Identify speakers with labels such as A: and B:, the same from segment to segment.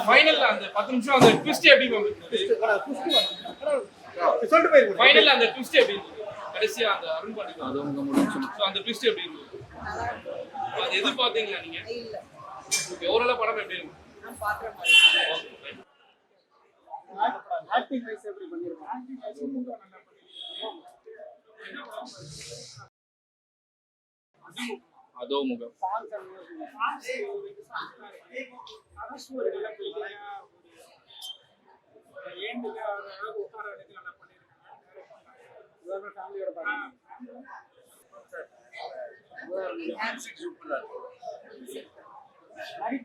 A: ஃபைனல்ல அந்த 10 நிமிஷம் அந்த ட்விஸ்ட் எப்படி மேம் சொல்லிட்டு போயிருக்கோம். ஃபைனல்ல அந்த ட்விஸ்ட் எப்படி இருந்தது? கடைசியா அந்த அருண் பாண்டி அது உங்க முடிஞ்சு. சோ அந்த ட்விஸ்ட் எப்படி இருந்தது? அது எதிர்பார்த்தீங்களா நீங்க? இல்ல. ஓகே, ஓவராலா படம் எப்படி இருக்கு? நான் பாக்குற மாதிரி. ஓகே. ஆக்டிங் வைஸ் எப்படி பண்ணிருக்காங்க? ஆக்டிங் வைஸ் ரொம்ப நல்லா பண்ணிருக்காங்க. அதோ முகம்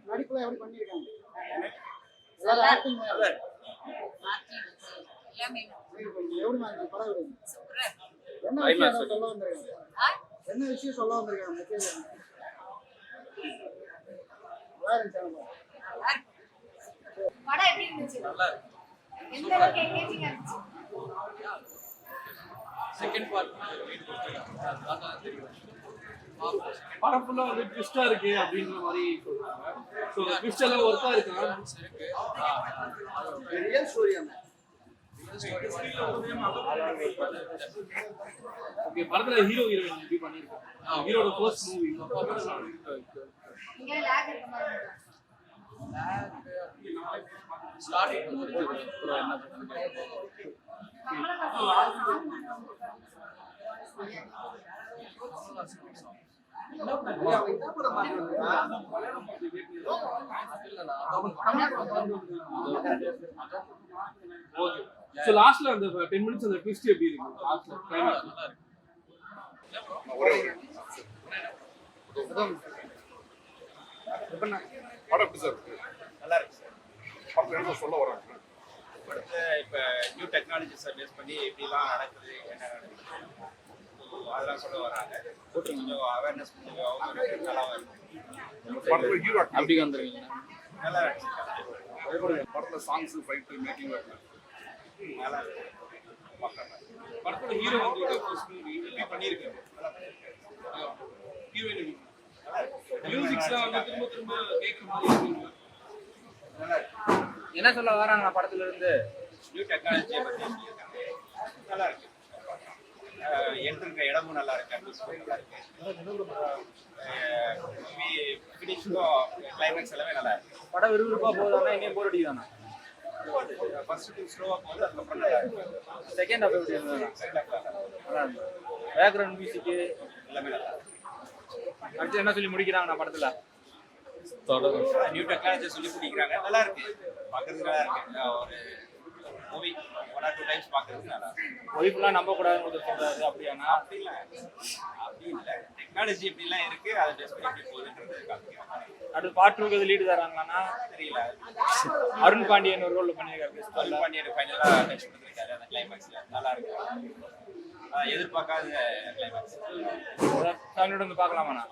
B: நடிப்புல எப்படி பண்ணிருக்காங்க? என்ன விஷயம் சொல்ல வந்திருக்காங்க?
C: படம் எப்படி இருந்துச்சு? நல்லா இருக்கு. எந்த அளவுக்கு எங்கேஜிங்கா இருந்துச்சு?
A: செகண்ட் பார்ட் வீட் கொடுத்துருக்காங்க. அதான் தெரியும். படம் ஃபுல்லா வந்து ட்விஸ்டா இருக்கு அப்படின்ற மாதிரி சொல்றாங்க. சோ ட்விஸ்ட் எல்லாம் ஒர்த்தா இருக்கா? இருக்கு.
B: ரியல் ஸ்டோரி அந்த
A: ஓகே, படத்துல ஹீரோ ஹீரோயின் எப்படி பண்ணிருக்காங்க? ஹீரோட ஃபர்ஸ்ட் மூவி
C: இங்க லாக் இருக்க மாதிரி இருக்கு.
A: ஸ்டார்டிங் முடிஞ்சது அப்புறம் என்ன பண்ணுங்க? ஓகே. சோ லாஸ்ட்ல அந்த 10 மினிட்ஸ் அந்த ட்விஸ்ட் எப்படி இருக்கு? லாஸ்ட்ல கிளைமாக்ஸ் நல்லா இருக்கு.
D: படம் எப்படி சார் இருக்கு?
E: நல்லா இருக்கு சார்.
D: படத்துல என்ன சொல்ல வராங்க?
E: படத்தை இப்போ நியூ டெக்னாலஜிஸை பேஸ் பண்ணி எப்படிலாம் நடக்குது, என்ன நடக்குது அதெல்லாம் சொல்ல வராங்க. கொஞ்சம் அவேர்னஸ் கொஞ்சம் அவங்க நல்லா இருக்கு.
D: படத்துல ஹீரோ
A: அப்படி வந்துருக்கீங்க.
E: நல்லா இருக்கு.
D: படத்துல சாங்ஸ் ஃபைட் மேக்கிங்
E: நல்லா இருக்கு.
A: படத்தோட ஹீரோ வந்து ஃபர்ஸ்ட் மூவி
E: எப்படி பண்ணியிருக்காங்க?
A: ஹீரோயின் மியூசிக்ஸ்லாம் வந்து திரும்ப திரும்ப கேட்குற மாதிரி இருக்கு.
E: நல்லா இருக்கு.
B: என்ன சொல்ல வராங்க படத்துல இருந்து?
E: நியூ டெக்னாலஜியை பற்றி சொல்லியிருக்காங்க. நல்லா இருக்கு. எடுத்துருக்க இடமும் நல்லா இருக்கு. அட்மாஸ்பியர் நல்லா இருக்கு. மூவி ஃபினிஷிங்கும் கிளைமேக்ஸ் எல்லாமே நல்லா இருக்கு.
B: படம் விறுவிறுப்பா போகுதானா எங்கேயும் போர் அடிக்குதானா?
E: ஃபர்ஸ்ட் டூ ஸ்லோவாக போகுது, அதுக்கப்புறம் நல்லா இருக்கு.
B: செகண்ட் ஹாஃப் எப்படி இருந்தது?
E: செகண்ட் ஹாஃப்
B: நல்லா இருந்தது. பேக்ரவுண்ட் மியூசிக்கு
E: எல்லாமே நல்லா இருக்கு.
B: அடுத்து என்ன சொல்லி முடிக்கிறாங்க படத்துல?
E: நியூ டெக்னாலஜி சொல்லி பிடிக்கிறாங்க. நல்லா இருக்கு. பார்க்கறதுக்கு நல்லா இருக்கு. ஒரு மூவி 1 or 2 டைம்ஸ் பார்க்கறதுக்கு நல்லா இருக்கு.
B: ஒய்ஃப்லாம் நம்ப கூடாதுன்னு சொல்றாரு, அப்படியானா?
E: அப்படி இல்லை. டெக்னாலஜி எப்படிலாம் இருக்கு அதை பேஸ் பண்ணி எப்படி போகுதுன்றது காமிக்கிறாங்க.
B: அடுத்து பார்ட் 2க்கு லீடு தராங்களான்னா
E: தெரியல.
B: அருண் பாண்டியன் ஒரு ரோல் பண்ணியிருக்காரு.
E: அருண் பாண்டியன் ஃபைனலாக டச் பண்ணிருக்காரு அந்த கிளைமேக்ஸ்ல. நல்லா இருக்கு. எதிர்பார்க்காத கிளைமேக்ஸ்.
B: ஃபேமிலியோட வந்து பார்க்கலாமாண்ணா?